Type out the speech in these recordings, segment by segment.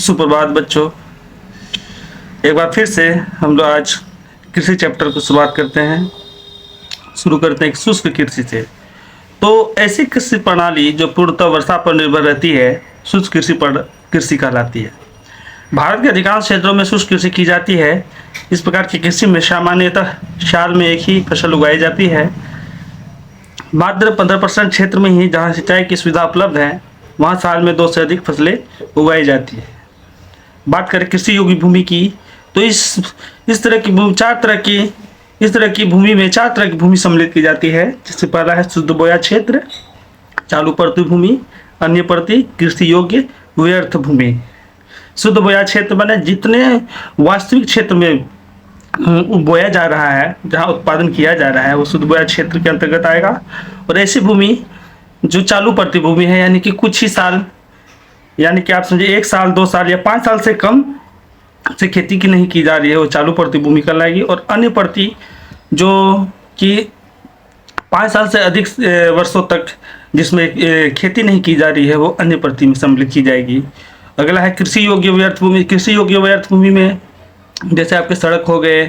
सुप्रभात बच्चों। एक बार फिर से हम लोग आज कृषि चैप्टर को शुरुआत करते हैं। शुरू करते हैं शुष्क कृषि से। तो ऐसी कृषि प्रणाली जो पूर्णतः वर्षा पर निर्भर रहती है शुष्क कृषि कहलाती है। भारत के अधिकांश क्षेत्रों में शुष्क कृषि की जाती है। इस प्रकार की कृषि में सामान्यतः साल में एक ही फसल उगाई जाती है। मात्र 15% क्षेत्र में ही जहाँ सिंचाई की सुविधा उपलब्ध है वहाँ साल में 2 से अधिक फसलें उगाई जाती है। बात करें कृषि योग्य भूमि की, तो इस तरह की भूमि इस तरह की भूमि में 4 तरह की भूमि सम्मिलित की जाती है। जिससे पहला है शुद्ध बोया क्षेत्र, चालू परती भूमि, अन्य परती, कृषि योग्य, व्यर्थ भूमि। शुद्ध बोया क्षेत्र माने जितने वास्तविक क्षेत्र में बोया जा रहा है, जहाँ उत्पादन किया जा रहा है, वो शुद्ध बोया क्षेत्र के अंतर्गत आएगा। और ऐसी भूमि जो चालू परती भूमि है, यानी कि कुछ ही साल, यानी कि आप समझिए 1 साल 2 साल या 5 साल से कम से खेती की नहीं की जा रही है, वो चालू परती भूमि कहलाएगी। और अन्य परती जो कि 5 साल से अधिक वर्षों तक जिसमें खेती नहीं की जा रही है, वो अन्य परती में सम्मिलित की जाएगी। अगला है कृषि योग्य व्यर्थ भूमि। कृषि योग्य व्यर्थ भूमि में जैसे आपके सड़क हो गए,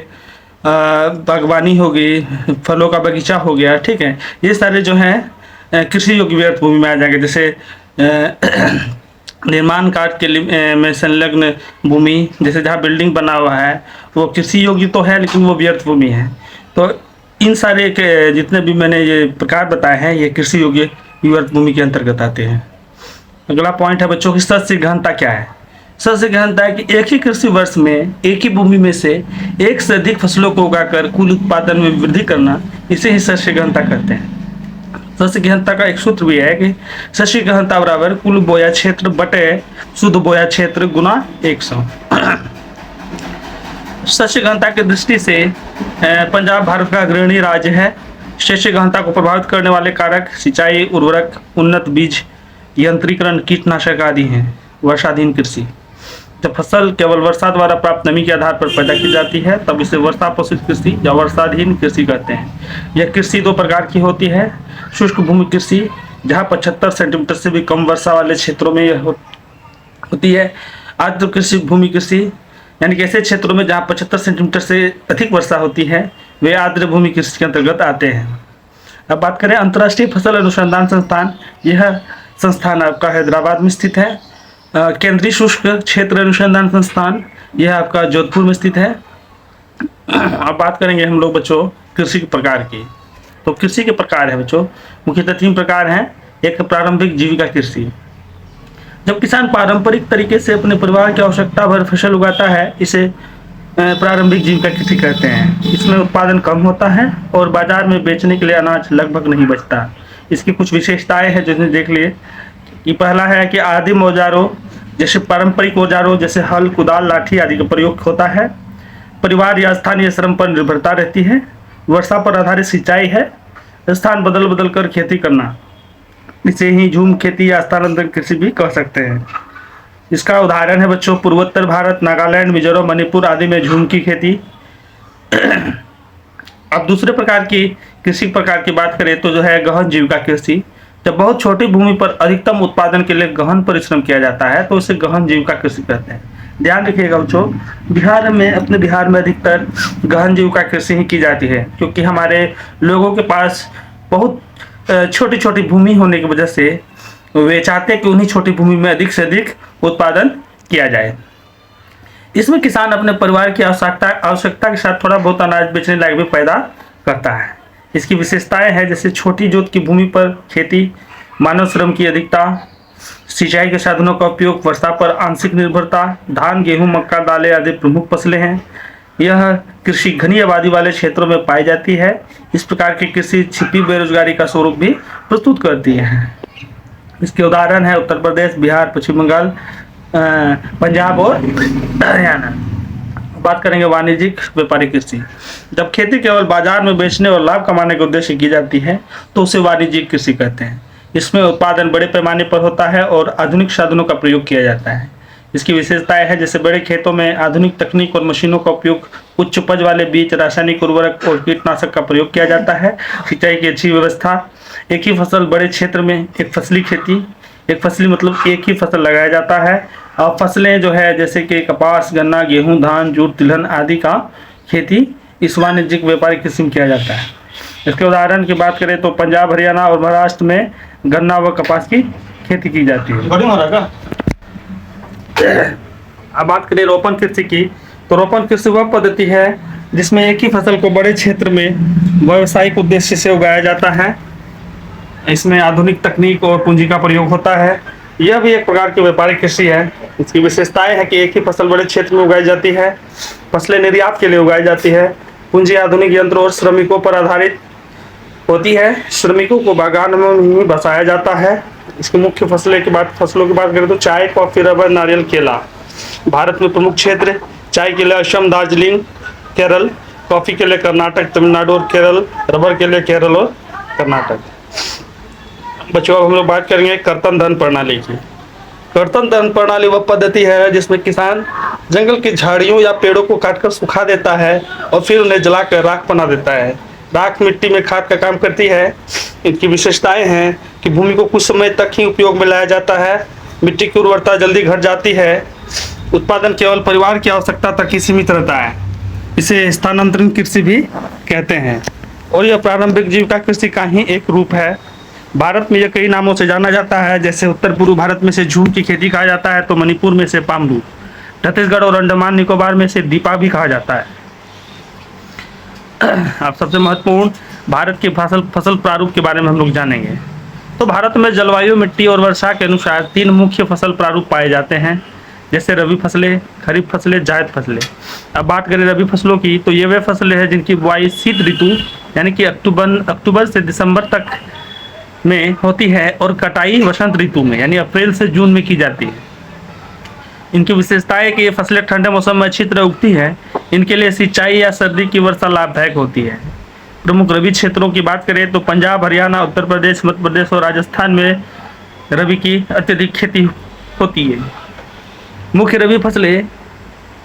बागवानी हो गई, फलों का बगीचा हो गया, ठीक है, ये सारे जो हैं कृषि योग्य व्यर्थ भूमि में आ जाएंगे। जैसे निर्माण कार्य के लिए में संलग्न भूमि, जैसे जहाँ बिल्डिंग बना हुआ है वो कृषि योग्य तो है लेकिन वो व्यर्थ भूमि है। तो इन सारे के जितने भी मैंने ये प्रकार बताए हैं ये कृषि योग्य व्यर्थ भूमि के अंतर्गत आते हैं। अगला पॉइंट है बच्चों की शस्य गहनता क्या है। शस्य गहनता है कि एक ही कृषि वर्ष में एक ही भूमि में से एक से अधिक फसलों को उगाकर कुल उत्पादन में वृद्धि करना, इसे ही शस्य गहनता कहते हैं। शस्य गहनता का एक सूत्र भी है कि शस्य गहनता बराबर कुल बोया क्षेत्र बटे शुद्ध बोया क्षेत्र गुना 100। शस्य गहनता की दृष्टि से पंजाब भारत का अग्रणी राज्य है। शस्य गहनता को प्रभावित करने वाले कारक सिंचाई, उर्वरक, उन्नत बीज, यंत्रीकरण, कीटनाशक आदि हैं। वर्षाधीन कृषि, जब फसल केवल वर्षा द्वारा प्राप्त नमी के आधार पर पैदा की जाती है तब इसे वर्षा पोषित कृषि या वर्षाधीन कृषि कहते हैं। यह कृषि 2 प्रकार की होती है। शुष्क भूमि कृषि, जहाँ 75 सेंटीमीटर से भी कम वर्षा वाले क्षेत्रों में यह होती है। आर्द्र कृषि भूमि कृषि, यानी कि ऐसे क्षेत्रों में जहाँ 75 सेंटीमीटर से अधिक वर्षा होती है वे आर्द्र भूमि कृषि के अंतर्गत आते हैं। अब बात करें अंतर्राष्ट्रीय फसल अनुसंधान संस्थान, यह संस्थान आपका हैदराबाद में स्थित है। केंद्रीय शुष्क क्षेत्र अनुसंधान संस्थान, यह आपका जोधपुर में स्थित है। अब बात करेंगे हम लोग बच्चों कृषि के प्रकार की। तो कृषि के प्रकार है बच्चों, मुख्यतः 3 प्रकार हैं। एक प्रारंभिक जीविका कृषि, जब किसान पारंपरिक तरीके से अपने परिवार की आवश्यकता भर फसल उगाता है, इसे प्रारंभिक जीविका कृषि कहते हैं। इसमें उत्पादन कम होता है और बाजार में बेचने के लिए अनाज लगभग नहीं बचता। इसकी कुछ विशेषताएं हैं जो देख लिए कि पहला है कि आदिम औजारों जैसे पारंपरिक औजारों जैसे हल, कुदाल, लाठी आदि का प्रयोग होता है। परिवार या स्थानीय श्रम पर निर्भरता रहती है। वर्षा पर आधारित सिंचाई है। स्थान बदल बदल कर खेती करना, इसे ही झूम खेती या स्थानांतरण कृषि भी कह सकते हैं। इसका उदाहरण है बच्चों पूर्वोत्तर भारत, नागालैंड, मिजोरम, मणिपुर आदि में झूम की खेती। अब दूसरे प्रकार की कृषि प्रकार की बात करें तो जो है गहन जीविका कृषि, जब बहुत छोटी भूमि पर अधिकतम उत्पादन के लिए गहन परिश्रम किया जाता है तो उसे गहन जीविका कृषि कहते हैं। ध्यान रखिएगा बच्चों, अपने बिहार में अधिकतर गहन जीविका कृषि ही की जाती है, क्योंकि हमारे लोगों के पास बहुत छोटी छोटी भूमि होने की वजह से वे चाहते हैं कि उन्हीं छोटी भूमि में अधिक से अधिक उत्पादन किया जाए। इसमें किसान अपने परिवार की आवश्यकता के साथ थोड़ा बहुत अनाज बेचने लायक भी पैदा करता है। इसकी विशेषताएं हैं जैसे छोटी जोत की भूमि पर खेती, मानव श्रम की अधिकता, सिंचाई के साधनों का उपयोग, वर्षा पर आंशिक निर्भरता, धान, गेहूं, मक्का, दालें आदि प्रमुख फसलें हैं। यह कृषि घनी आबादी वाले क्षेत्रों में पाई जाती है। इस प्रकार की कृषि छिपी बेरोजगारी का स्वरूप भी प्रस्तुत करती है। इसके उदाहरण है उत्तर प्रदेश, बिहार, पश्चिम बंगाल, पंजाब और हरियाणा। बात करेंगे वाणिज्यिक व्यापारिक कृषि, जब खेती केवल बाजार में बेचने और लाभ कमाने के उद्देश्य की जाती है तो उसे वाणिज्यिक कृषि कहते हैं। इसमें उत्पादन बड़े पैमाने पर होता है और आधुनिक साधनों का प्रयोग किया जाता है। इसकी विशेषताएं हैं जैसे बड़े खेतों में आधुनिक तकनीक और मशीनों का उपयोग, उच्च उपज वाले बीज, रासायनिक उर्वरक और कीटनाशक का प्रयोग किया जाता है, सिंचाई की अच्छी व्यवस्था, एक ही फसल बड़े क्षेत्र में एक फसली खेती, एक फसली मतलब एक ही फसल लगाया जाता है। और फसलें जो है जैसे कि कपास, गन्ना, गेहूं, धान, जूट, तिलहन आदि का खेती इस वाणिज्यिक व्यापारिक कृषि में किया जाता है। इसके उदाहरण की बात करें तो पंजाब, हरियाणा और महाराष्ट्र में गन्ना व कपास की खेती की जाती है। अब बात करें रोपण कृषि की, तो रोपण कृषि वह पद्धति है जिसमें एक ही फसल को बड़े क्षेत्र में व्यावसायिक उद्देश्य से उगाया जाता है। इसमें आधुनिक तकनीक और पूंजी का प्रयोग होता है। यह भी एक प्रकार की व्यापारिक कृषि है। इसकी विशेषताएं है कि एक ही फसल बड़े क्षेत्र में उगाई जाती है, फसलें निर्यात के लिए उगाई जाती है, पूंजी आधुनिक यंत्रों और श्रमिकों पर आधारित होती है, श्रमिकों को बागान में ही बसाया जाता है। इसकी मुख्य फसलों की बात करें तो चाय, कॉफी, रबर, नारियल, केला। भारत में प्रमुख क्षेत्र चाय के लिए असम, दार्जिलिंग, केरल, कॉफी के लिए कर्नाटक, तमिलनाडु और केरल, रबर के लिए केरल और कर्नाटक। बच्चों अब हम लोग बात करेंगे कर्तन धन प्रणाली की। कर्तन धन प्रणाली वह पद्धति है जिसमें किसान जंगल की झाड़ियों या पेड़ों को काटकर सुखा देता है और फिर उन्हें जलाकर राख बना देता है। राख मिट्टी में खाद का काम करती है। इनकी विशेषताएं हैं कि भूमि को कुछ समय तक ही उपयोग में लाया जाता है, मिट्टी की उर्वरता जल्दी घट जाती है, उत्पादन केवल परिवार की आवश्यकता तक ही सीमित रहता है। इसे स्थानांतरण कृषि भी कहते हैं और यह प्रारंभिक जीविका कृषि का ही एक रूप है। भारत में यह कई नामों से जाना जाता है, जैसे उत्तर पूर्व भारत में से झूम की खेती कहा जाता है, तो मणिपुर में से पामरू, छत्तीसगढ़ और अंडमान निकोबार में से दीपा भी कहा जाता है। अब सबसे महत्वपूर्ण भारत के फसल प्रारूप के बारे में हम लोग जानेंगे। तो भारत में जलवायु, मिट्टी और वर्षा के अनुसार 3 मुख्य फसल प्रारूप पाए जाते हैं, जैसे रबी फसलें, खरीफ फसलें, जायद फसलें। अब बात करें रबी फसलों की, तो ये वे फसलें हैं जिनकी बुआई शीत ऋतु यानी कि अक्टूबर से दिसंबर तक में होती है और कटाई वसंत ऋतु में यानी अप्रैल से जून में की जाती है। इनकी विशेषता है कि ये फसलें ठंडे मौसम में अच्छी तरह उगती हैं। इनके लिए सिंचाई या सर्दी की वर्षा लाभदायक होती है। प्रमुख रबी क्षेत्रों की बात करें तो पंजाब, हरियाणा, उत्तर प्रदेश, मध्य प्रदेश और राजस्थान में रबी की अत्यधिक खेती होती है। मुख्य रबी फसलें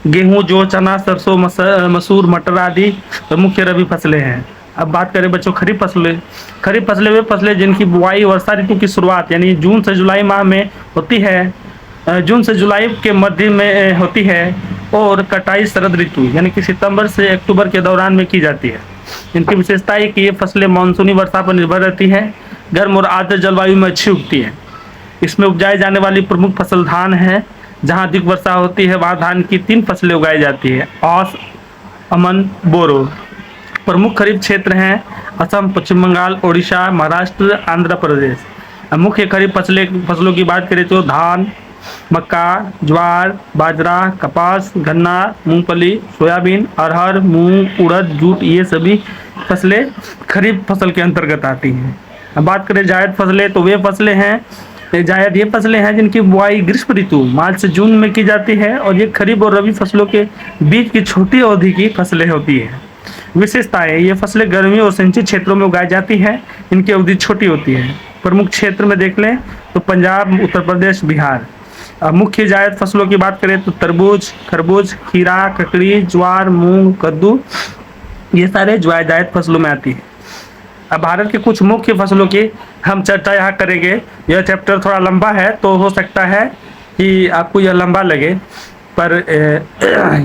गेहूं, जौ, चना, सरसों, मसूर, मटर आदि मुख्य रबी फसलें हैं। अब बात करें बच्चों खरीफ फसलें। खरीफ फसलें वे फसलें जिनकी बुआई वर्षा ऋतु की शुरुआत यानी जून से जुलाई माह में होती है, जून से जुलाई के मध्य में होती है और कटाई शरद ऋतु यानी कि सितंबर से अक्टूबर के दौरान में की जाती है। इनकी विशेषता है कि ये फसलें मानसूनी वर्षा पर निर्भर रहती हैं, गर्म और आर्द्र जलवायु में अच्छी उगती हैं। इसमें उपजाए जाने वाली प्रमुख फसल धान है। जहाँ अधिक वर्षा होती है वहाँ धान की 3 फसलें उगाई जाती है, औस, अमन, बोरो। प्रमुख खरीफ क्षेत्र हैं असम, पश्चिम बंगाल, ओडिशा, महाराष्ट्र, आंध्र प्रदेश। मुख्य खरीफ फसलों की बात करें तो धान, मक्का, ज्वार, बाजरा, कपास, गन्ना, मूंगफली, सोयाबीन, अरहर, मूंग, उड़द, जूट, ये सभी फसलें खरीफ फसल के अंतर्गत आती हैं। अब बात करें जायद फसलें, तो वे फसलें हैं जायद ये फसलें हैं जिनकी बुआई ग्रीष्म ऋतु मार्च से जून में की जाती है और ये खरीफ और रबी फसलों के बीच की छोटी अवधि की फसलें होती है। विशेषताएं, ये फसलें गर्मी और सिंचित क्षेत्रों में उगाई जाती हैं। इनकी अवधि छोटी होती है। प्रमुख क्षेत्र में देख लें तो पंजाब, उत्तर प्रदेश, बिहार। मुख्य जायद फसलों की बात करें तो तरबूज, खरबूज, खीरा, ककड़ी, ज्वार, मूंग, कद्दू, ये सारे जायद फसलों में आती है। अब भारत के कुछ मुख्य फसलों की हम चर्चा यहाँ करेंगे। यह चैप्टर थोड़ा लंबा है तो हो सकता है कि आपको यह लंबा लगे, पर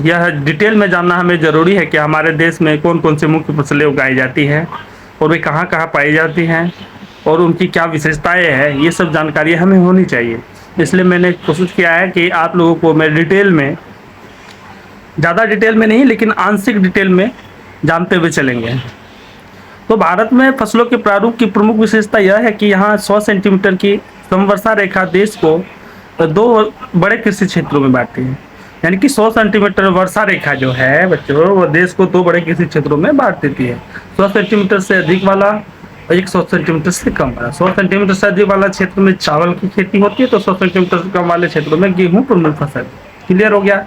यह डिटेल में जानना हमें ज़रूरी है कि हमारे देश में कौन कौन सी मुख्य फसलें उगाई जाती हैं और वे कहाँ कहाँ पाई जाती हैं और उनकी क्या विशेषताएं हैं, ये सब जानकारी हमें होनी चाहिए। इसलिए मैंने कोशिश किया है कि आप लोगों को मैं डिटेल में, ज़्यादा डिटेल में नहीं लेकिन आंशिक डिटेल में जानते हुए चलेंगे। तो भारत में फसलों के प्रारूप की प्रमुख विशेषता यह है कि यहाँ 100 सेंटीमीटर की समवर्षा रेखा देश को 2 बड़े कृषि क्षेत्रों में बांटती है। यानी कि 100 सेंटीमीटर वर्षा रेखा जो है बच्चों, वो देश को 2 बड़े कृषि क्षेत्रों में बांट देती है। 100 सेंटीमीटर से अधिक वाला और 100 सेंटीमीटर से कम वाला। 100 सेंटीमीटर से अधिक वाला क्षेत्र में चावल की खेती होती है, तो 100 सेंटीमीटर से कम वाले क्षेत्रों में गेहूँ प्रमुख फसल। क्लियर हो गया।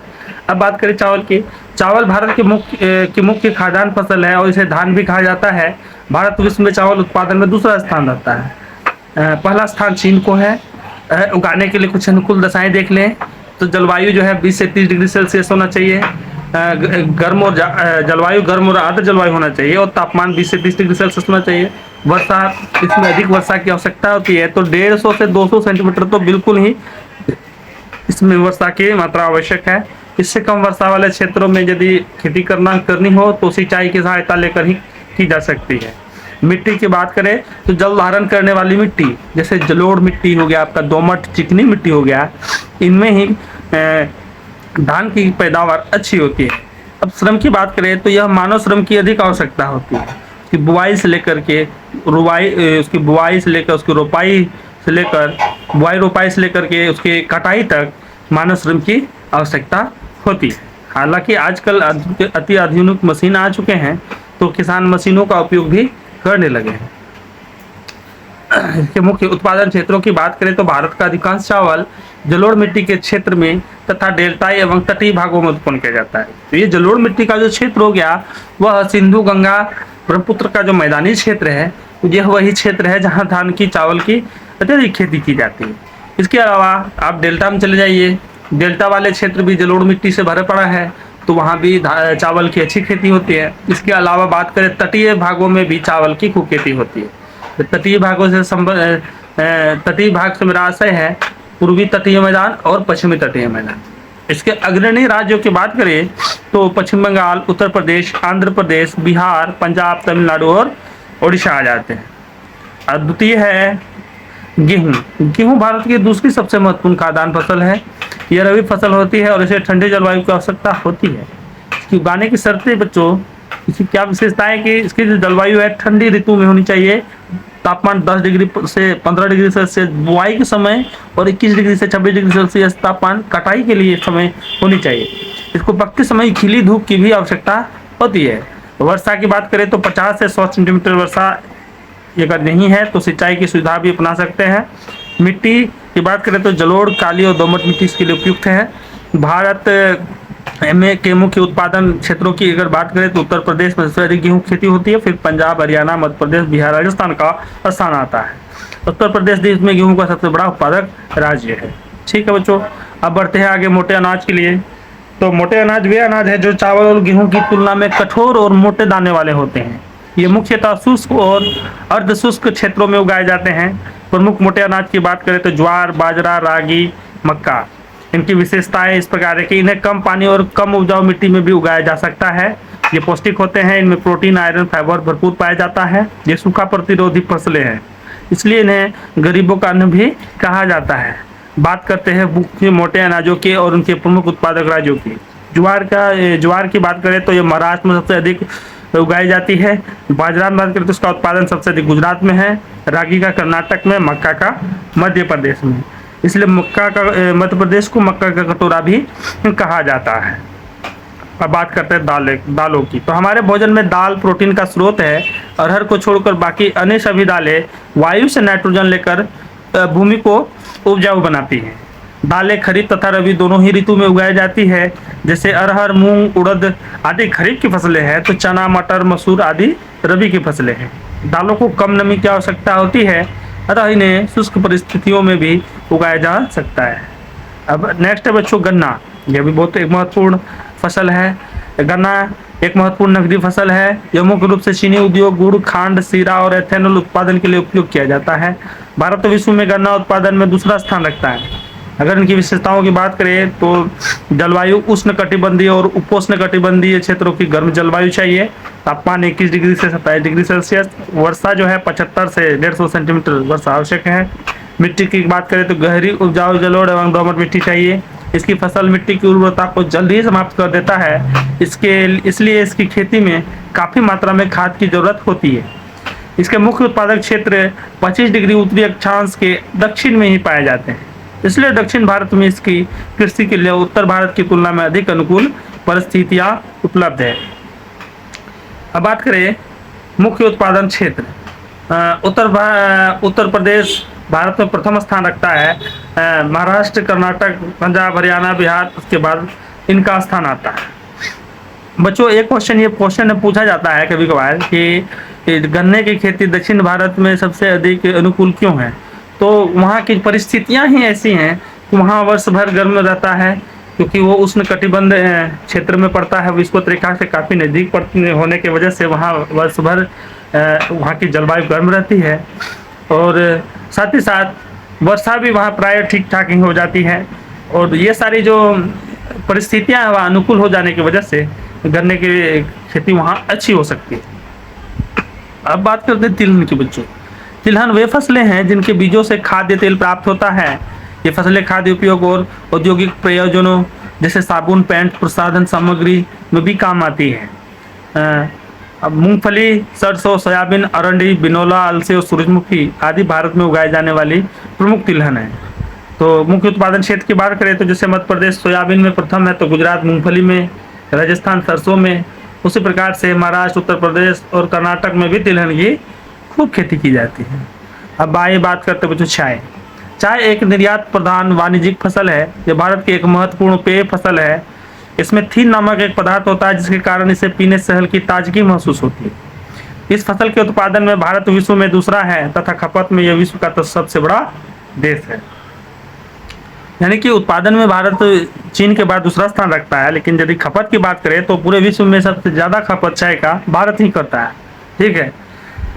अब बात करें चावल की। चावल भारत की मुख्य खाद्यान्न फसल है और इसे धान भी कहा जाता है। भारत विश्व में चावल उत्पादन में दूसरा स्थान रहता है। पहला स्थान चीन को है। उगाने के लिए कुछ अनुकूल दशाएं देख लें तो जलवायु जो है 20 से 30 डिग्री सेल्सियस होना चाहिए। जलवायु गर्म और आर्द्र जलवायु होना चाहिए और तापमान 20 से 30 डिग्री सेल्सियस होना चाहिए। वर्षा, इसमें अधिक वर्षा की आवश्यकता होती है, तो 150 से 200 सेंटीमीटर तो बिल्कुल ही इसमें वर्षा की मात्रा आवश्यक है। इससे कम वर्षा वाले क्षेत्रों में यदि खेती करनी हो तो सिंचाई की सहायता लेकर ही की जा सकती है। मिट्टी की बात करें तो जल धारण करने वाली मिट्टी, जैसे जलोढ़ मिट्टी हो गया, आपका दोमट चिकनी मिट्टी हो गया, इनमें ही धान की पैदावार अच्छी होती है। अब श्रम की बात करें तो यह मानव श्रम की अधिक आवश्यकता होती है। उसकी बुआई से लेकर के उसकी बुआई से लेकर उसकी रोपाई से लेकर बुआई रोपाई से लेकर के उसके कटाई तक मानव श्रम की आवश्यकता होती है। हालांकि आजकल अति आधुनिक मशीन आ चुके हैं, तो किसान मशीनों का उपयोग भी करने लगे हैं। इसके मुख्य उत्पादन क्षेत्रों की बात करें तो भारत का अधिकांश चावल जलोढ़ मिट्टी के क्षेत्र में तथा डेल्टाई एवं तटीय भागों में उत्पन्न किया जाता है। तो ये जलोढ़ मिट्टी का जो क्षेत्र हो गया, वह सिंधु गंगा ब्रह्मपुत्र का जो मैदानी क्षेत्र है, यह वही क्षेत्र है जहाँ धान की चावल की अत्यधिक खेती की जाती है। इसके अलावा आप डेल्टा में चले जाइए, डेल्टा वाले क्षेत्र भी जलोढ़ मिट्टी से भरा पड़ा है, तो वहाँ भी चावल की अच्छी खेती होती है। इसके अलावा बात करें तटीय भागों में भी चावल की खूब खेती होती है। तटीय भागों से तटीय भाग से मेरा आशय है पूर्वी तटीय मैदान और पश्चिमी तटीय मैदान। इसके अग्रणी राज्यों की बात करें तो पश्चिम बंगाल, उत्तर प्रदेश, आंध्र प्रदेश, बिहार, पंजाब, तमिलनाडु और उड़ीसा आ जाते हैं। और द्वितीय है गेहूँ। गेहूँ भारत की दूसरी सबसे महत्वपूर्ण खाद्यान्न फसल है। यह रबी फसल होती है और इसे ठंडी जलवायु की आवश्यकता होती है। इसकी उगाने की शर्तें बच्चों, इसकी क्या विशेषता है कि इसकी जो जलवायु है ठंडी ऋतु में होनी चाहिए, तापमान 10 डिग्री से 15 डिग्री सेल्सियस बुआई के समय और 21 डिग्री से 26 डिग्री सेल्सियस तापमान कटाई के लिए समय होनी चाहिए। इसको पकते समय खिली धूप की भी आवश्यकता होती है। वर्षा की बात करें तो 50 से 100 सेंटीमीटर वर्षा अगर नहीं है तो सिंचाई की सुविधा भी अपना सकते हैं। मिट्टी की बात करें तो जलोढ़, काली और दोमट मिट्टी इसके लिए उपयुक्त है। भारत में के मुख्य उत्पादन क्षेत्रों की अगर बात करें तो उत्तर प्रदेश में सबसे अधिक गेहूं खेती होती है, फिर पंजाब, हरियाणा, मध्य प्रदेश, बिहार, राजस्थान का स्थान आता है। उत्तर प्रदेश देश में गेहूं का सबसे बड़ा उत्पादक राज्य है। ठीक है बच्चों, अब बढ़ते हैं आगे मोटे अनाज के लिए। तो मोटे अनाज वे अनाज है जो चावल और गेहूं की तुलना में कठोर और मोटे दाने वाले होते हैं। ये मुख्यतः शुष्क और अर्ध शुष्क क्षेत्रों में उगाए जाते हैं। प्रमुख मोटे अनाज की बात करें तो ज्वार, बाजरा, रागी, मक्का। इनकी विशेषताएं इस प्रकार है कि इन्हें कम पानी और कम उपजाऊ मिट्टी में भी उगाया जा सकता है। ये पौष्टिक होते हैं, इनमें प्रोटीन, आयरन, फाइबर भरपूर पाया जाता है। ये सूखा प्रतिरोधी फसलें हैं, इसलिए इन्हें गरीबों का अन्न भी कहा जाता है। बात करते हैं मुख्य मोटे अनाजों के और उनके प्रमुख उत्पादक राज्यों की। ज्वार की बात करें तो ये महाराष्ट्र में सबसे अधिक उगाई जाती है। बाजरा में बात करें तो उसका उत्पादन सबसे अधिक गुजरात में है, रागी का कर्नाटक में, मक्का का मध्य प्रदेश में। इसलिए मध्य प्रदेश को मक्का का कटोरा भी कहा जाता है। अब बात करते हैं दालों की। तो हमारे भोजन में दाल प्रोटीन का स्रोत है। अरहर को छोड़कर बाकी अन्य सभी दालें वायु से नाइट्रोजन लेकर भूमि को उपजाऊ बनाती हैं। दालें खरीफ तथा रबी दोनों ही ऋतु में उगाई जाती है। जैसे अरहर, मूंग, उड़द आदि खरीफ की फसलें हैं, तो चना, मटर, मसूर आदि रबी की फसलें हैं। दालों को कम नमी की आवश्यकता होती है, अतः इन्हें शुष्क परिस्थितियों में भी उगाया जा सकता है। अब नेक्स्ट है बच्चों गन्ना। यह भी बहुत एक महत्वपूर्ण फसल है। गन्ना एक महत्वपूर्ण नकदी फसल है। यह मुख्य रूप से चीनी उद्योग, गुड़, खांड, शीरा और एथेनॉल उत्पादन के लिए उपयोग किया जाता है। भारत विश्व में गन्ना उत्पादन में दूसरा स्थान रखता है। अगर इनकी विशेषताओं की बात करें तो जलवायु उष्ण कटिबंधीय और उपोष्ण कटिबंधीय क्षेत्रों की गर्म जलवायु चाहिए। तापमान 21 डिग्री से 27 डिग्री सेल्सियस। वर्षा जो है 75 से 150 सेंटीमीटर वर्षा आवश्यक है। मिट्टी की बात करें तो गहरी उपजाऊ जलोढ़ एवं दोमट मिट्टी चाहिए। इसकी फसल मिट्टी की उर्वरता को जल्द ही समाप्त कर देता है, इसलिए इसकी खेती में काफ़ी मात्रा में खाद की जरूरत होती है। इसके मुख्य उत्पादक क्षेत्र 25 डिग्री उत्तरी अक्षांश के दक्षिण में ही पाए जाते हैं, इसलिए दक्षिण भारत में इसकी कृषि के लिए उत्तर भारत की तुलना में अधिक अनुकूल परिस्थितियां उपलब्ध है। अब बात करें मुख्य उत्पादन क्षेत्र। उत्तर प्रदेश भारत में प्रथम स्थान रखता है। महाराष्ट्र, कर्नाटक, पंजाब, हरियाणा, बिहार, उसके बाद इनका स्थान आता है। बच्चों एक क्वेश्चन पूछा जाता है कभी कभार कि गन्ने की खेती दक्षिण भारत में सबसे अधिक अनुकूल क्यों है। तो वहाँ की परिस्थितियाँ ही ऐसी हैं कि वहाँ वर्ष भर गर्म रहता है, क्योंकि वो उष्ण कटिबंध क्षेत्र में पड़ता है। विश्व रेखा से काफ़ी नज़दीक होने की वजह से वहाँ वर्ष भर वहाँ की जलवायु गर्म रहती है और साथ ही साथ वर्षा भी वहाँ प्राय ठीक ठाक ही हो जाती है और ये सारी जो परिस्थितियाँ हैं वह अनुकूल हो जाने की वजह से गन्ने की खेती वहाँ अच्छी हो सकती है। अब बात करते हैं तिलहन की बच्चों। तिलहन वे फसलें हैं जिनके बीजों से खाद्य तेल प्राप्त होता है। ये फसलें खाद्य उपयोग और औद्योगिक प्रयोजनों जैसे साबुन, पेंट, प्रसाधन सामग्री में भी काम आती है। अब मूंगफली, सरसों, सोयाबीन, अरंडी, बिनोला, अलसी और सूरजमुखी आदि भारत में उगाए जाने वाली प्रमुख तिलहन है। तो मुख्य उत्पादन क्षेत्र की बात करें तो जैसे मध्य प्रदेश सोयाबीन में प्रथम है, तो गुजरात मूंगफली में, राजस्थान सरसों में, उसी प्रकार से महाराष्ट्र, उत्तर प्रदेश और कर्नाटक में भी तिलहन की खूब खेती की जाती है। अब आइए बात करते हैं बच्चों चाय। चाय एक निर्यात प्रधान वाणिज्यिक फसल है। यह भारत की एक महत्वपूर्ण पेय फसल है। इसमें थीन नामक एक पदार्थ होता है जिसके कारण इसे पीने से हल्की ताजगी महसूस होती है। इस फसल के उत्पादन में भारत विश्व में दूसरा है तथा खपत में यह विश्व का सबसे बड़ा देश है। यानी कि उत्पादन में भारत चीन के बाद दूसरा स्थान रखता है, लेकिन यदि खपत की बात करें तो पूरे विश्व में सबसे ज्यादा खपत चाय का भारत ही करता है। ठीक है,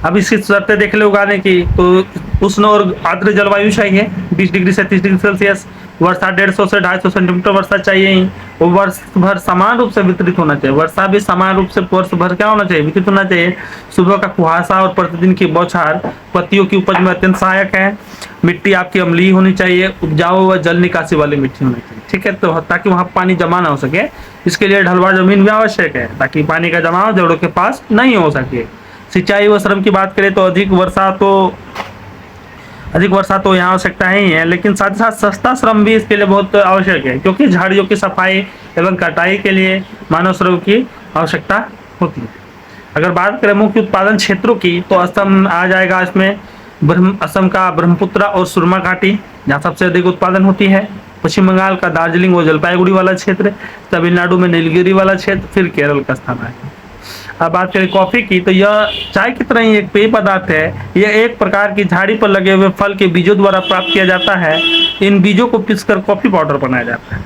अब इसकी शर्तें देख ले उगाने की, तो उष्ण और आर्द्र जलवायु चाहिए, 20 डिग्री से 30 डिग्री सेल्सियस, वर्षा 150 से 250 सेंटीमीटर वर्षा चाहिए ही, और वर्ष भर समान रूप से वितरित होना चाहिए। वर्षा भी समान रूप से वर्ष भर क्या होना चाहिए, वितरित होना चाहिए। सुबह का कुहासा और प्रतिदिन की बौछार पत्तियों की उपज में अत्यंत सहायक है। मिट्टी आपकी अम्लीय होनी चाहिए, उपजाऊ व जल निकासी वाली मिट्टी होनी चाहिए। ठीक है, तो ताकि वहाँ पानी जमा ना हो सके, इसके लिए ढलवार जमीन भी आवश्यक है ताकि पानी का जमाव जड़ों के पास नहीं हो सके। सिंचाई व श्रम की बात करें तो अधिक वर्षा तो यहाँ आवश्यकता ही है, लेकिन साथ ही साथ सस्ता श्रम भी इसके लिए बहुत आवश्यक है, क्योंकि झाड़ियों की सफाई एवं कटाई के लिए मानव श्रम की आवश्यकता होती है। अगर बात करें मुख्य उत्पादन क्षेत्रों की तो असम आ जाएगा इसमें। असम का ब्रह्मपुत्र और सुरमा घाटी जहाँ सबसे अधिक उत्पादन होती है। पश्चिम बंगाल का दार्जिलिंग और जलपाईगुड़ी वाला क्षेत्र, तमिलनाडु में नीलगिरी वाला क्षेत्र, फिर केरल का स्थान आएगा। अब बात करें कॉफी की तो यह चाय की तरह ही एक पेय पदार्थ है। यह एक प्रकार की झाड़ी पर लगे हुए फल के बीजों द्वारा प्राप्त किया जाता है। इन बीजों को पीसकर कॉफी पाउडर बनाया जाता है।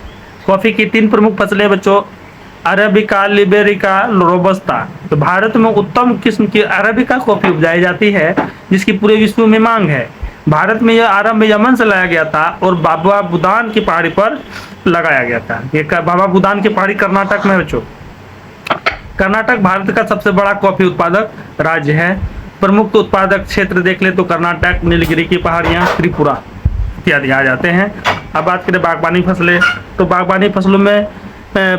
कॉफी की 3 प्रमुख फसलें बच्चों, अरेबिका, लिबेरिका, रोबस्ता। तो भारत में उत्तम किस्म की अरेबिका कॉफी उपजाई जाती है जिसकी पूरे विश्व में मांग है। भारत में यह आरंभ यमन से लाया गया था और बाबा बुदान की पहाड़ी पर लगाया गया था। ये बाबा बुदान की पहाड़ी कर्नाटक में बच्चों। कर्नाटक भारत का सबसे बड़ा कॉफी उत्पादक राज्य है। प्रमुख उत्पादक क्षेत्र देख ले तो कर्नाटक, नीलगिरी की पहाड़ियाँ, त्रिपुरा इत्यादि आ जाते हैं। अब बात करें बागवानी फसलें तो बागवानी फसलों में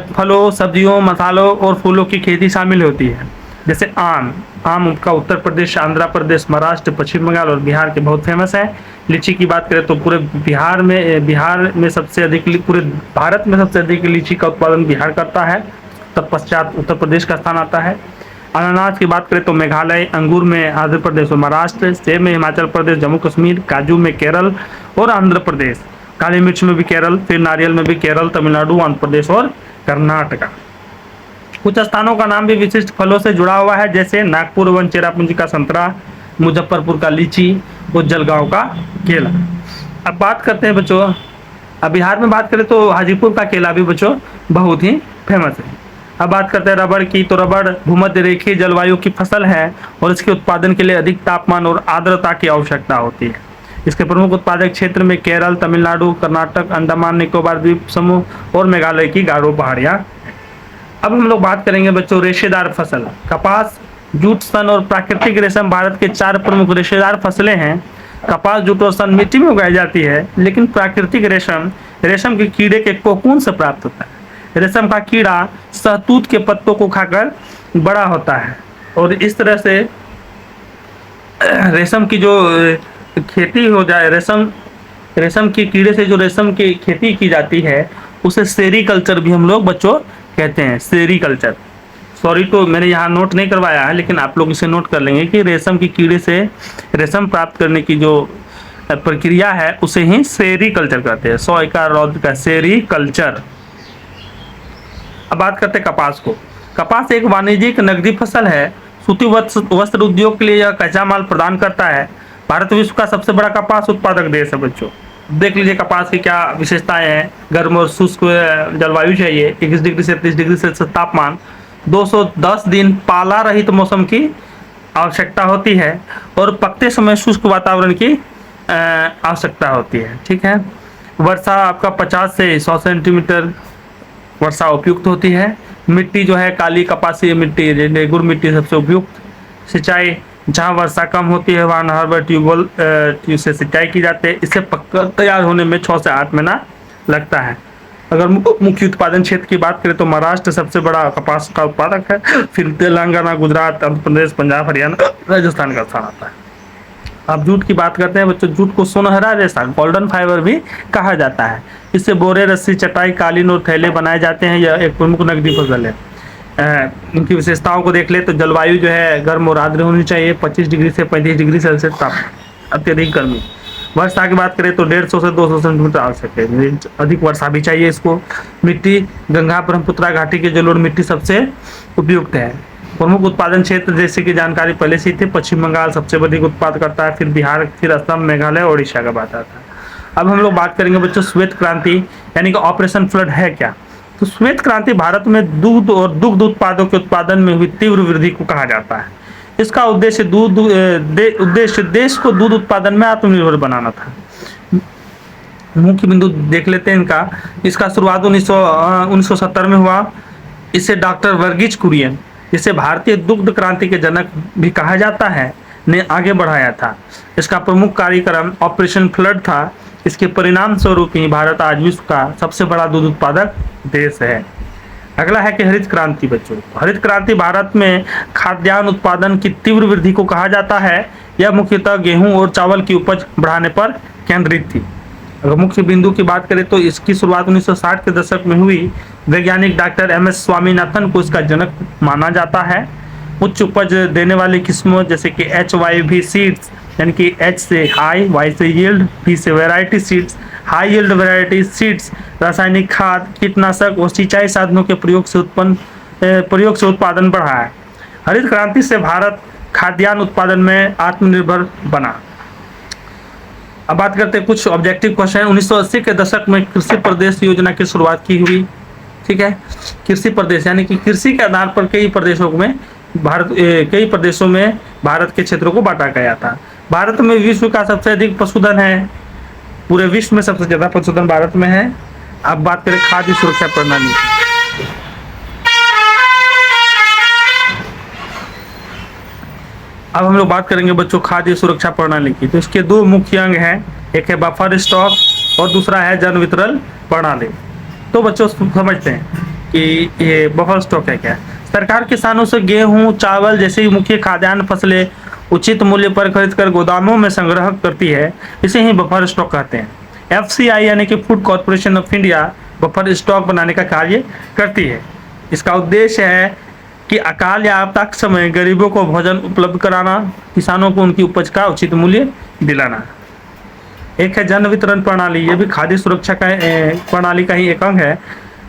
फलों, सब्जियों, मसालों और फूलों की खेती शामिल होती है। जैसे आम का उत्तर प्रदेश, आंध्र प्रदेश, महाराष्ट्र, पश्चिम बंगाल और बिहार के बहुत फेमस है। लीची की बात करें तो पूरे बिहार में सबसे अधिक, पूरे भारत में सबसे अधिक लीची का उत्पादन बिहार करता है। तत्पश्चात उत्तर प्रदेश का स्थान आता है। अनानास की बात करें तो मेघालय, अंगूर में आंध्र प्रदेश और महाराष्ट्र, सेब में हिमाचल प्रदेश, जम्मू कश्मीर, काजू में केरल और आंध्र प्रदेश, काली मिर्च में भी केरल, फिर नारियल में भी केरल, तमिलनाडु, आंध्र प्रदेश और कर्नाटका। कुछ स्थानों का नाम भी विशिष्ट फलों से जुड़ा हुआ है, जैसे नागपुर एवं चेरापूंजी का संतरा, मुजफ्फरपुर का लीची और जलगांव का केला। अब बात करते हैं बच्चों, अब बिहार में बात करें तो हाजीपुर का केला भी बच्चों बहुत ही फेमस है। अब बात करते हैं रबड़ की तो रबड़ भूमध्य रेखीय जलवायु की फसल है और इसके उत्पादन के लिए अधिक तापमान और आर्द्रता की आवश्यकता होती है। इसके प्रमुख उत्पादक क्षेत्र में केरल, तमिलनाडु, कर्नाटक, अंडमान निकोबार द्वीप समूह और मेघालय की गारो पहाड़ियाँ। अब हम लोग बात करेंगे बच्चों रेशेदार फसल। कपास, जूट, सन और प्राकृतिक रेशम भारत के 4 प्रमुख रेशेदार फसलें हैं। कपास, जूट और सन मिट्टी में उगाई जाती है, लेकिन प्राकृतिक रेशम के कीड़े के कोकून से प्राप्त होता है। रेशम का कीड़ा शहतूत के पत्तों को खाकर बड़ा होता है और इस तरह से रेशम की जो खेती हो जाए, रेशम के कीड़े से जो रेशम की खेती की जाती है उसे सेरीकल्चर भी हम लोग बच्चों कहते हैं। सेरीकल्चर, सॉरी तो मैंने यहाँ नोट नहीं करवाया है, लेकिन आप लोग इसे नोट कर लेंगे कि रेशम की कीड़े से रेशम प्राप्त करने की जो प्रक्रिया है उसे ही सेरीकल्चर कहते हैं। 100 का रौद का सेरीकल्चर। अब बात करते हैं कपास को। कपास एक वाणिज्यिक नकदी फसल है। सूती वस्त्र उद्योग के लिए यह कच्चा माल प्रदान करता है। भारत विश्व का सबसे बड़ा कपास उत्पादक देश है बच्चों। देख लीजिए कपास की क्या विशेषताएं हैं। गर्म और शुष्क जलवायु चाहिए, 21 डिग्री से 30 डिग्री सेल्सियस तापमान, 210 दिन पाला रहित मौसम की आवश्यकता होती है और पकते समय शुष्क वातावरण की आवश्यकता होती है। ठीक है, वर्षा आपका 50 से 100 सेंटीमीटर वर्षा उपयुक्त होती है। मिट्टी जो है काली कपासी मिट्टी, रेगुर मिट्टी सबसे उपयुक्त। सिंचाई जहाँ वर्षा कम होती है वहाँ नहर व ट्यूबवेल से सिंचाई की जाती है। इसे पककर तैयार होने में 6 से 8 महीना लगता है। अगर मुख्य उत्पादन क्षेत्र की बात करें तो महाराष्ट्र सबसे बड़ा कपास का उत्पादक है, फिर तेलंगाना, गुजरात, आंध्र प्रदेश, पंजाब, हरियाणा, राजस्थान का स्थान आता है। अब जूट की बात करते हैं बच्चों। जूट को सुनहरा रेशा, गोल्डन फाइबर भी कहा जाता है। इससे बोरे, रस्सी, चटाई, कालीन और थैले बनाए जाते हैं। यह एक प्रमुख नकदी फसल है। इनकी विशेषताओं को देख ले तो जलवायु जो है गर्म और आर्द्र होनी चाहिए। 25 डिग्री से 35 डिग्री सेल्सियस तापमान, अत्यधिक गर्मी। वर्षा की बात करें तो 150 से 200 सेंटीमीटर आवश्यक है, अधिक वर्षा भी चाहिए इसको। मिट्टी गंगा ब्रह्मपुत्रा घाटी की जलोढ़ मिट्टी सबसे उपयुक्त है। प्रमुख उत्पादन क्षेत्र जैसे कि जानकारी पहले से ही थी, पश्चिम बंगाल सबसे अधिक उत्पाद करता है, फिर बिहार, फिर असम, मेघालय, ओडिशा का बात आता है। अब हम लोग बात करेंगे बच्चों श्वेत क्रांति यानी कि ऑपरेशन फ्लड है क्या। तो श्वेत क्रांति भारत में दूध और दुग्ध उत्पादों के उत्पादन में हुई तीव्र वृद्धि को कहा जाता है। इसका उद्देश्य देश को दूध उत्पादन में आत्मनिर्भर बनाना था। मुख्य बिंदु देख लेते हैं इनका। इसका शुरुआत 1970 में हुआ। इसे डॉक्टर वर्गीज कुरियन, जिसे भारतीय दुग्ध क्रांति के जनक भी कहा जाता है, ने आगे बढ़ाया था। इसका प्रमुख कार्यक्रम ऑपरेशन फ्लड था। इसके परिणाम स्वरूप ही भारत आज विश्व का सबसे बड़ा दूध उत्पादक देश है। अगला है कि हरित क्रांति बच्चों। हरित क्रांति भारत में खाद्यान्न उत्पादन की तीव्र वृद्धि को कहा जाता है। यह मुख्यतः गेहूं और चावल की उपज बढ़ाने पर केंद्रित थी। अगर मुख्य बिंदु की बात करें तो इसकी शुरुआत 1960 के दशक में हुई। वैज्ञानिक डॉक्टर MS स्वामीनाथन को इसका जनक माना जाता है। उच्च उपज देने वाली किस्मों जैसे कि HYV सीड्स, यानी कि H से हाई, Y से यील्ड, V से variety seeds, high yield variety seeds, रासायनिक खाद, कीटनाशक और सिंचाई साधनों के प्रयोग से उत्पादन बढ़ा है। हरित क्रांति से भारत खाद्यान्न उत्पादन में आत्मनिर्भर बना। अब बात करते हैं कुछ ऑब्जेक्टिव क्वेश्चन। 1980 के दशक में कृषि प्रदेश योजना की शुरुआत की हुई। ठीक है, कृषि प्रदेश यानी कि कृषि के आधार पर कई प्रदेशों में भारत के क्षेत्रों को बांटा गया था। भारत में विश्व का सबसे अधिक पशुधन है। पूरे विश्व में सबसे ज्यादा पशुधन भारत में है। अब बात करें खाद्य सुरक्षा प्रणाली। अब हम लोग बात करेंगे बच्चों खाद्य सुरक्षा प्रणाली की। तो इसके दो मुख्य अंग हैं, एक है बफर स्टॉक और दूसरा है जन वितरण प्रणाली। तो बच्चों समझते हैं कि ये बफर स्टॉक है क्या। सरकार किसानों से गेहूं, चावल जैसी मुख्य खाद्यान्न फसलें उचित मूल्य पर खरीदकर गोदामों में संग्रह करती है। इसे ही बफर स्टॉक कहते हैं। FCI यानी कि food corporation of India buffer stock बनाने का कार्य करती है। इसका उद्देश्य है कि अकाल या आपदा के समय गरीबों को भोजन उपलब्ध कराना, किसानों को उनकी उपज का उचित मूल्य दिलाना। एक है जन वितरण प्रणाली, ये भी खाद्य सुरक्षा का प्रणाली का ही एक अंग है,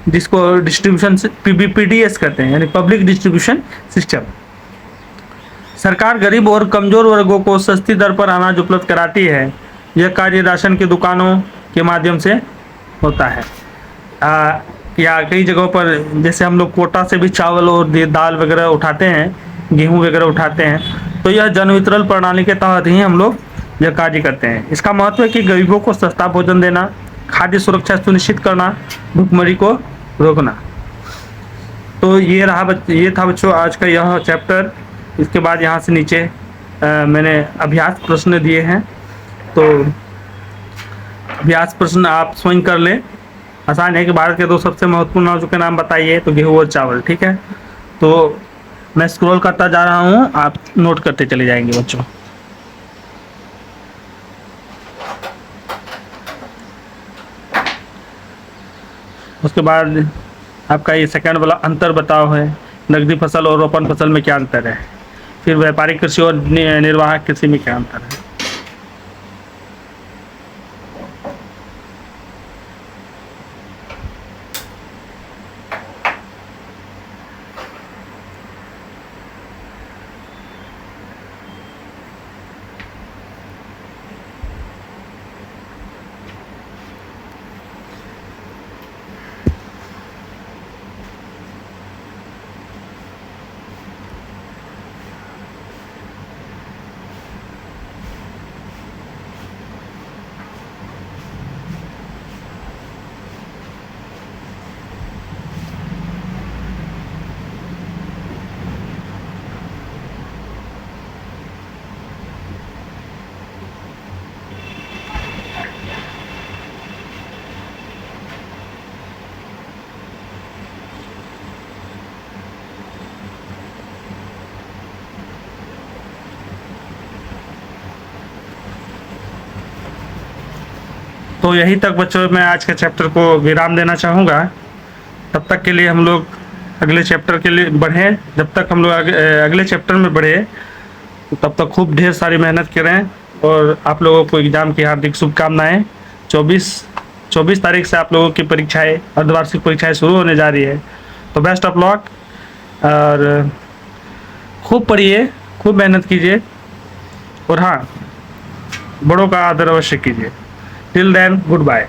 जिसको डिस्ट्रीब्यूशन PDS कहते हैं, यानी पब्लिक डिस्ट्रीब्यूशन सिस्टम। सरकार गरीब और कमजोर वर्गों को सस्ती दर पर अनाज उपलब्ध कराती है। यह कार्य राशन की दुकानों के माध्यम से होता है। या कई जगहों पर जैसे हम लोग कोटा से भी चावल और दाल वगैरह उठाते हैं, गेहूं वगैरह उठाते हैं, तो यह जन वितरण प्रणाली के तहत ही हम लोग यह कार्य करते हैं। इसका महत्व है कि गरीबों को सस्ता भोजन देना, खाद्य सुरक्षा सुनिश्चित करना, भुखमरी को रोकना। तो ये था बच्चों आज का यह चैप्टर। इसके बाद यहाँ से नीचे मैंने अभ्यास प्रश्न दिए हैं, तो अभ्यास प्रश्न आप स्वयं कर लें। आसान है कि भारत के दो सबसे महत्वपूर्ण अनाजों के नाम बताइए, तो गेहूं और चावल। ठीक है, तो मैं स्क्रॉल करता जा रहा हूँ, आप नोट करते चले जाएंगे बच्चों। उसके बाद आपका ये सेकंड वाला अंतर बताओ है, नकदी फसल और रोपण फसल में क्या अंतर है। फिर व्यापारिक कृषि और निर्वाहक कृषि में क्या अंतर है। तो यहीं तक बच्चों मैं आज के चैप्टर को विराम देना चाहूँगा। तब तक के लिए हम लोग अगले चैप्टर के लिए बढ़ें। जब तक हम लोग अगले चैप्टर में बढ़े तो तब तक खूब ढेर सारी मेहनत करें और आप लोगों को एग्ज़ाम की हार्दिक शुभकामनाएं। 24 तारीख से आप लोगों की परीक्षाएं, अर्धवार्षिक परीक्षाएं शुरू होने जा रही है। तो बेस्ट ऑफ लक और खूब पढ़िए, खूब मेहनत कीजिए और हाँ, बड़ों का आदर अवश्य कीजिए। Till then, good bye.